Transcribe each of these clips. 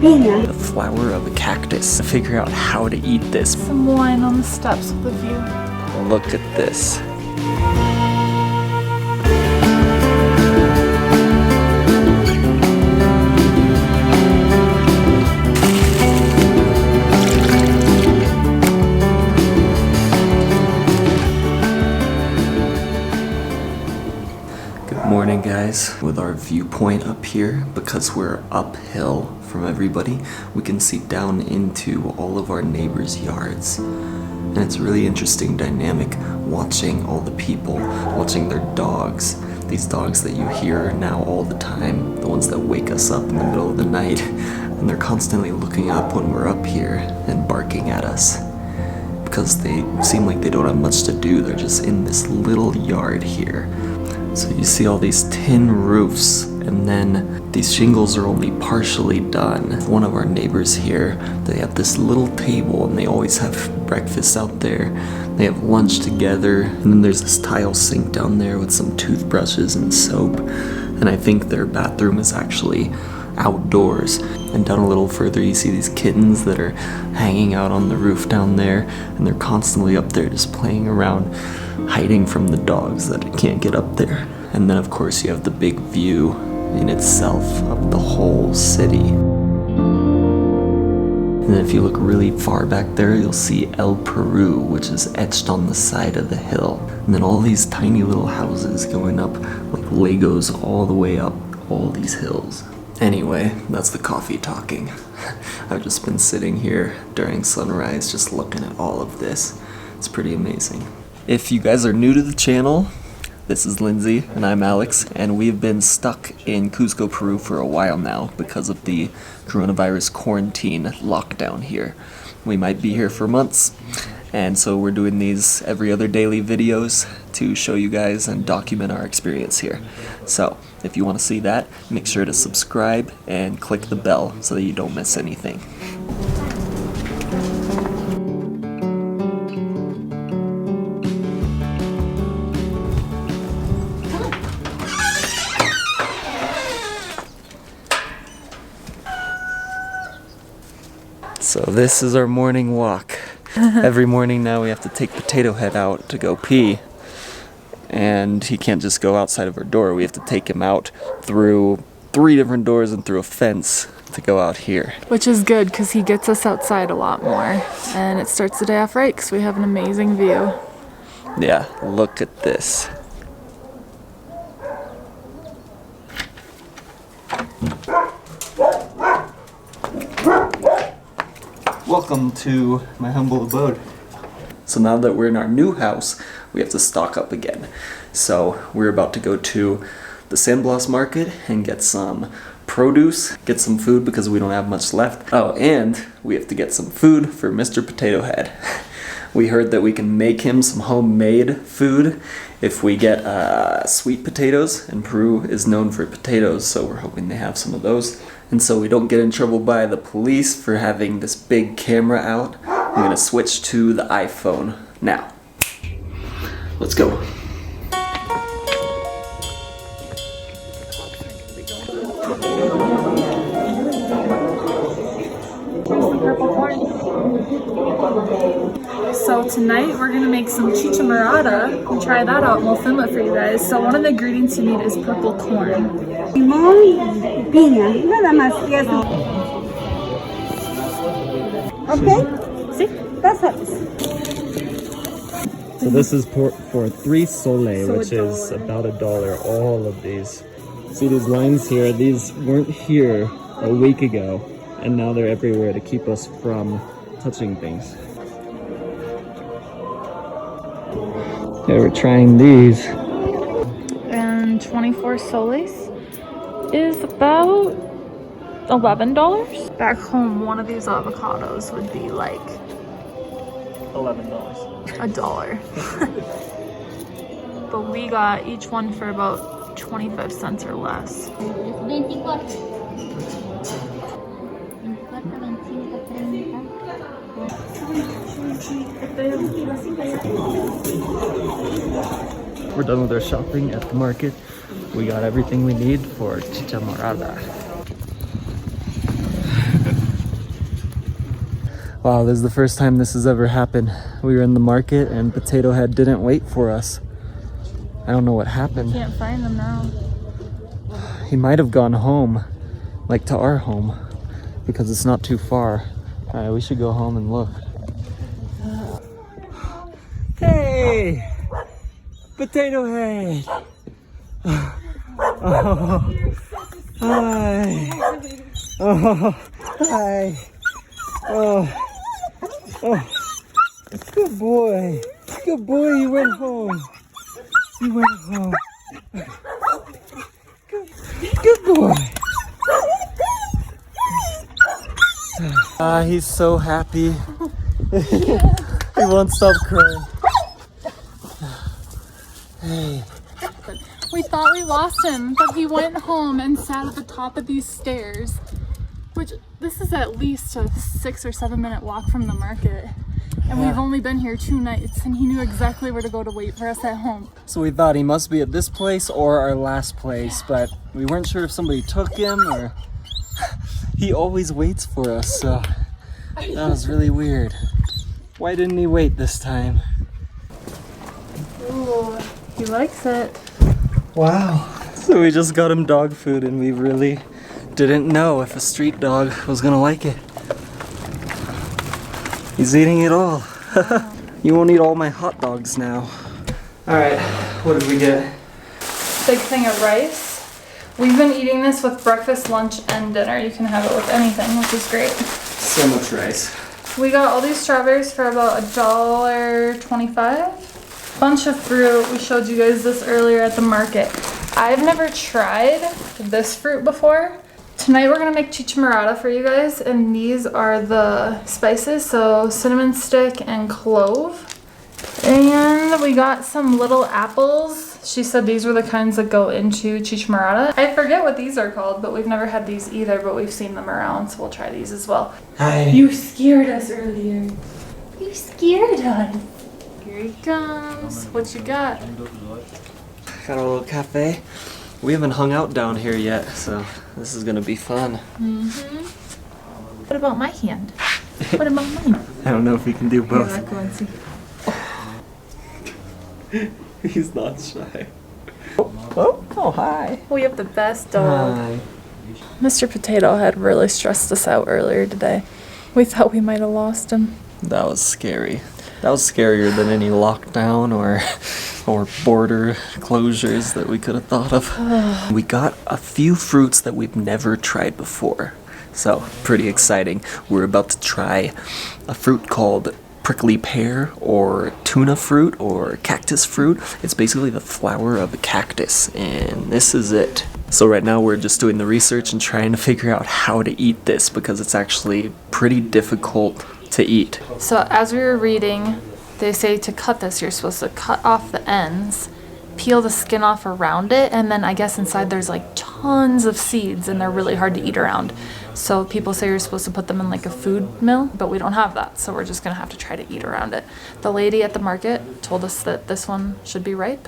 the flower of a cactus. To figure out how to eat this. Some wine on the steps with the view. Look at this. Morning guys. With our viewpoint up here, because we're uphill from everybody, we can see down into all of our neighbors' yards. And it's a really interesting dynamic watching all the people, watching their dogs. These dogs that you hear now all the time, the ones that wake us up in the middle of the night, and they're constantly looking up when we're up here and barking at us. Because they seem like they don't have much to do, they're just in this little yard here. So you see all these tin roofs, and then these shingles are only partially done. One of our neighbors here, they have this little table and they always have breakfast out there. They have lunch together, and then there's this tile sink down there with some toothbrushes and soap. And I think their bathroom is actually outdoors. And down a little further you see these kittens that are hanging out on the roof down there, and they're constantly up there just playing around, hiding from the dogs that can't get up there. And then of course you have the big view in itself of the whole city. And then if you look really far back there, you'll see El Peru, which is etched on the side of the hill. And then all these tiny little houses going up like Legos all the way up all these hills. Anyway, that's the coffee talking. I've just been sitting here during sunrise just looking at all of this. It's pretty amazing. If you guys are new to the channel, this is Lindsay and I'm Alex, and we've been stuck in Cusco, Peru for a while now because of the coronavirus quarantine lockdown here. We might be here for months, and so we're doing these every other daily videos to show you guys and document our experience here. So if you want to see that, make sure to subscribe and click the bell so that you don't miss anything. So this is our morning walk. Every morning now we have to take Potato Head out to go pee. And he can't just go outside of our door. We have to take him out through 3 different doors and through a fence to go out here. Which is good because he gets us outside a lot more. And it starts the day off right because we have an amazing view. Yeah, look at this. Welcome to my humble abode. So now that we're in our new house, we have to stock up again. So we're about to go to the San Blas market and get some produce, get some food because we don't have much left. Oh, and we have to get some food for Mr. Potato Head. We heard that we can make him some homemade food if we get sweet potatoes, and Peru is known for potatoes, so we're hoping they have some of those. And so we don't get in trouble by the police for having this big camera out, I'm gonna switch to the iPhone now. Let's go. So tonight we're gonna make some chicha morada and try that out, and we'll film it for you guys. So one of the ingredients you need is purple corn. Limón y piña, nada más. Okay? See? That's it. So this is for 3 sole, So which is about $1, all of these. See these lines here? These weren't here a week ago, and now they're everywhere to keep us from touching things. Okay, we're trying these. And 24 soles is about $11. Back home, one of these avocados would be like $11. $1. But we got each one for about 25 cents or less. 24. We're done with our shopping at the market. We got everything we need for chicha morada. Wow, this is the first time this has ever happened. We were in the market and Potato Head didn't wait for us. I don't know what happened. Can't find them now. He might have gone home, like to our home, because it's not too far. All right, we should go home and look. Hey! Potato Head! Oh, hi! Oh, hi! Oh, oh, good boy! Good boy, you went home! You went home! Good boy! He's so happy. He won't stop crying. Hey. We thought we lost him, but he went home and sat at the top of these stairs, which this is at least a 6 or 7 minute walk from the market. And we've only been here 2 nights, and he knew exactly where to go to wait for us at home. So we thought he must be at this place or our last place, but we weren't sure if somebody took him or... He always waits for us, so that was really weird. Why didn't he wait this time? Ooh, he likes it. Wow. So we just got him dog food and we really didn't know if a street dog was gonna like it. He's eating it all. You won't eat all my hot dogs now. Alright, what did we get? Big thing of rice. We've been eating this with breakfast, lunch, and dinner. You can have it with anything, which is great. So much rice. We got all these strawberries for about $1.25. Bunch of fruit. We showed you guys this earlier at the market. I've never tried this fruit before. Tonight we're gonna make chicharrada for you guys, and these are the spices, so cinnamon stick and clove. And we got some little apples. She said these were the kinds that go into chicharrada. I forget what these are called, but we've never had these either, but we've seen them around, so we'll try these as well. Hi. You scared us earlier. You scared us. Here he comes. What you got? Got a little cafe. We haven't hung out down here yet, so this is gonna be fun. What about my hand? What about mine? I don't know if we can do both. Here, let's go and see. He's not shy. Oh, hi. We have the best dog. Hi. Mr. Potato Head really stressed us out earlier today. We thought we might have lost him. That was scary. That was scarier than any lockdown or border closures that we could have thought of. We got a few fruits that we've never tried before. So, pretty exciting. We're about to try a fruit called prickly pear or tuna fruit or cactus fruit. It's basically the flower of a cactus, and this is it. So right now we're just doing the research and trying to figure out how to eat this because it's actually pretty difficult to eat. So as we were reading, they say to cut this, you're supposed to cut off the ends, peel the skin off around it, and then I guess inside there's like tons of seeds and they're really hard to eat around. So people say you're supposed to put them in like a food mill, but we don't have that, so we're just gonna have to try to eat around it. The lady at the market told us that this one should be ripe.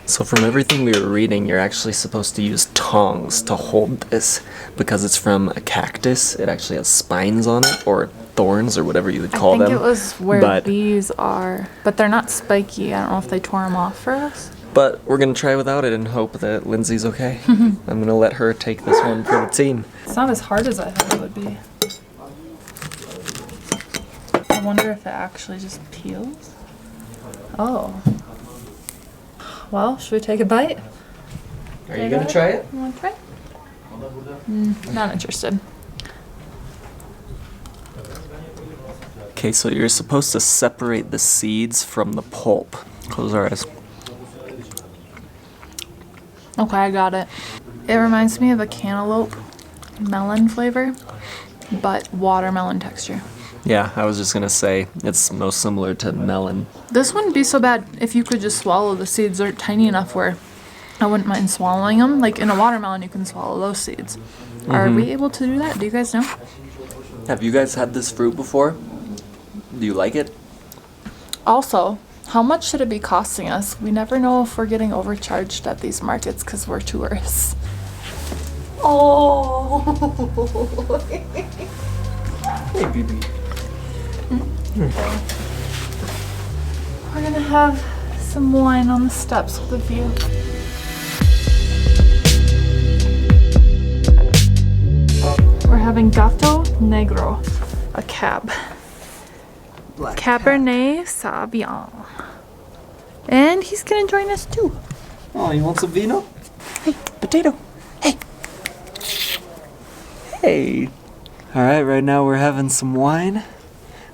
So from everything we were reading, you're actually supposed to use tongs to hold this because it's from a cactus. It actually has spines on it, or thorns, or whatever you would call them. I think it was where But- these are, but they're not spiky. I don't know if they tore them off for us. But we're gonna try without it and hope that Lindsay's okay. I'm gonna let her take this one for the team. It's not as hard as I thought it would be. I wonder if it actually just peels. Oh. Well, should we take a bite? Are you gonna try it? You want to try? Not interested. Okay, so you're supposed to separate the seeds from the pulp. Close our eyes. Okay, I got it. It reminds me of a cantaloupe melon flavor, but watermelon texture. Yeah, I was just gonna say, it's most similar to melon. This wouldn't be so bad if you could just swallow the seeds. They're tiny enough where I wouldn't mind swallowing them. Like in a watermelon, you can swallow those seeds. Are we able to do that? Do you guys know? Have you guys had this fruit before? Do you like it? Also, how much should it be costing us? We never know if we're getting overcharged at these markets because we're tourists. Oh! Hey, baby. We're gonna have some wine on the steps with a view. We're having Gato Negro, a cab. Black Cabernet Sauvignon. And he's gonna join us too. Oh, you want some vino? Hey, potato. Hey. Hey. All right, right now we're having some wine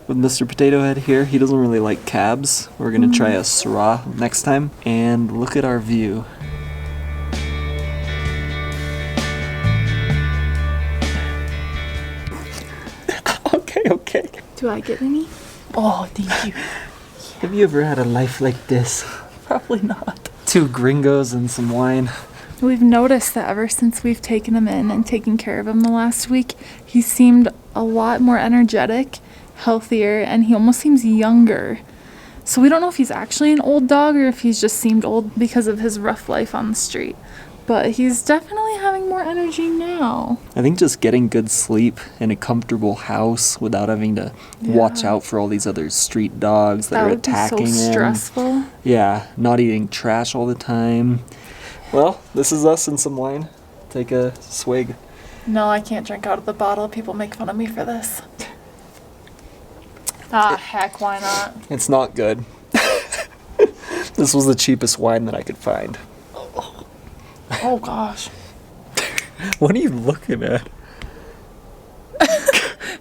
with Mr. Potato Head here. He doesn't really like cabs. We're gonna try a Syrah next time. And look at our view. Okay. Do I get any? Oh, thank you. Have you ever had a life like this? Probably not. 2 gringos and some wine. We've noticed that ever since we've taken him in and taken care of him the last week, he seemed a lot more energetic, healthier, and he almost seems younger. So we don't know if he's actually an old dog or if he's just seemed old because of his rough life on the street. But he's definitely having more energy now. I think just getting good sleep in a comfortable house without having to watch out for all these other street dogs that are attacking would be so him. stressful. Yeah, not eating trash all the time. Well, this is us and some wine. Take a swig. No, I can't drink out of the bottle. People make fun of me for this. Ah, heck, why not? It's not good. This was the cheapest wine that I could find. Oh, gosh. What are you looking at?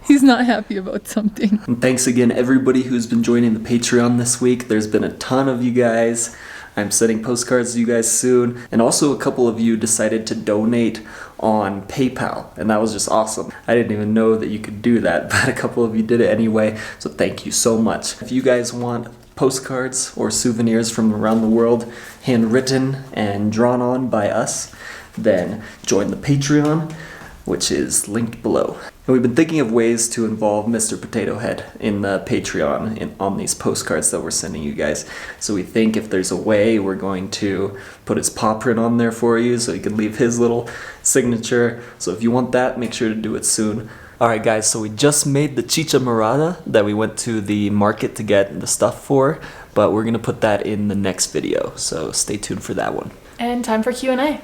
He's not happy about something. And thanks again, everybody who's been joining the Patreon this week. There's been a ton of you guys. I'm sending postcards to you guys soon. And also a couple of you decided to donate on PayPal, and that was just awesome. I didn't even know that you could do that, but a couple of you did it anyway, so thank you so much. If you guys want postcards or souvenirs from around the world, handwritten and drawn on by us, then join the Patreon, which is linked below. And we've been thinking of ways to involve Mr. Potato Head in the Patreon on these postcards that we're sending you guys. So we think if there's a way, we're going to put his paw print on there for you so he can leave his little signature. So if you want that, make sure to do it soon. Alright guys, so we just made the chicha morada that we went to the market to get the stuff for, but we're going to put that in the next video, so stay tuned for that one. And time for Q&A.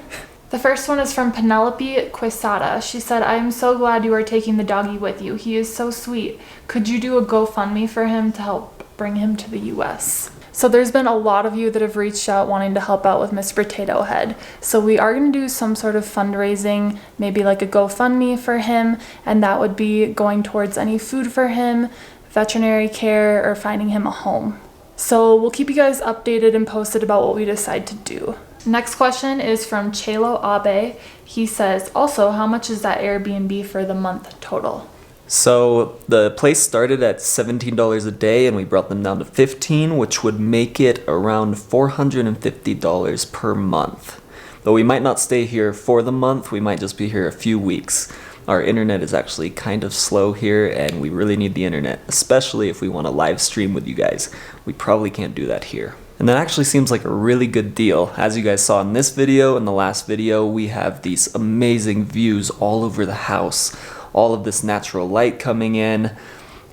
The first one is from Penelope Quesada. She said, I am so glad you are taking the doggy with you. He is so sweet. Could you do a GoFundMe for him to help bring him to the US? So there's been a lot of you that have reached out wanting to help out with Mr. Potato Head. So we are going to do some sort of fundraising, maybe like a GoFundMe for him, and that would be going towards any food for him, veterinary care, or finding him a home. So we'll keep you guys updated and posted about what we decide to do. Next question is from Chelo Abe. He says, also, how much is that Airbnb for the month total? So the place started at $17 a day and we brought them down to $15, which would make it around $450 per month. Though we might not stay here for the month, we might just be here a few weeks. Our internet is actually kind of slow here and we really need the internet, especially if we want to live stream with you guys. We probably can't do that here. And that actually seems like a really good deal. As you guys saw in this video and the last video, we have these amazing views all over the house. All of this natural light coming in.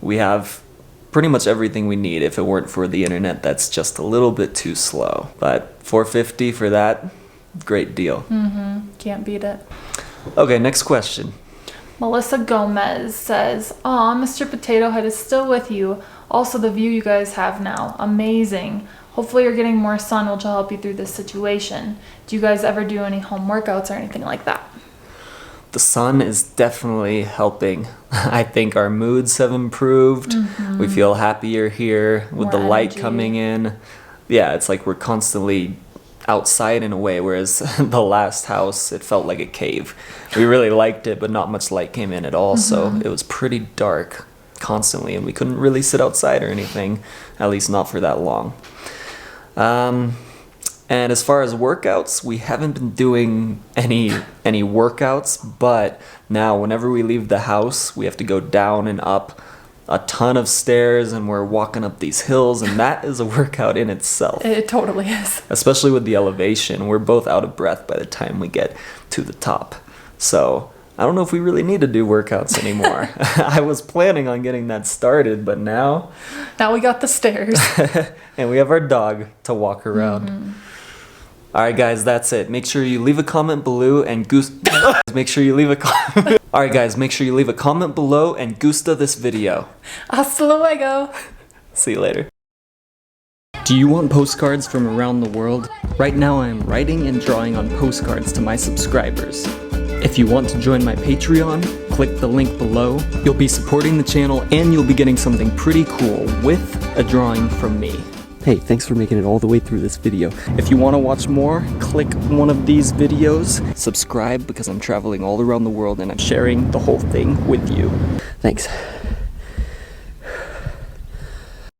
We have pretty much everything we need if it weren't for the internet that's just a little bit too slow. But $450 for that, great deal. Can't beat it. Okay, next question. Melissa Gomez says, aw, Mr. Potato Head is still with you. Also, the view you guys have now, amazing. Hopefully you're getting more sun, which will help you through this situation. Do you guys ever do any home workouts or anything like that? The sun is definitely helping. I think our moods have improved. We feel happier here with the light coming in. Yeah, it's like we're constantly outside in a way, whereas the last house, it felt like a cave. We really liked it, but not much light came in at all, so it was pretty dark constantly, and we couldn't really sit outside or anything, at least not for that long. And as far as workouts, we haven't been doing any workouts, but now whenever we leave the house, we have to go down and up a ton of stairs, and we're walking up these hills, and that is a workout in itself. It totally is. Especially with the elevation. We're both out of breath by the time we get to the top. So I don't know if we really need to do workouts anymore. I was planning on getting that started, but now we got the stairs. and we have our dog to walk around. All right, guys, that's it. Make sure you leave a comment below and make sure you leave a comment. All right, guys, make sure you leave a comment below and gusta this video. Hasta luego. See you later. Do you want postcards from around the world? Right now I am writing and drawing on postcards to my subscribers. If you want to join my Patreon, click the link below. You'll be supporting the channel and you'll be getting something pretty cool with a drawing from me. Hey, thanks for making it all the way through this video. If you want to watch more, click one of these videos. Subscribe because I'm traveling all around the world and I'm sharing the whole thing with you. Thanks.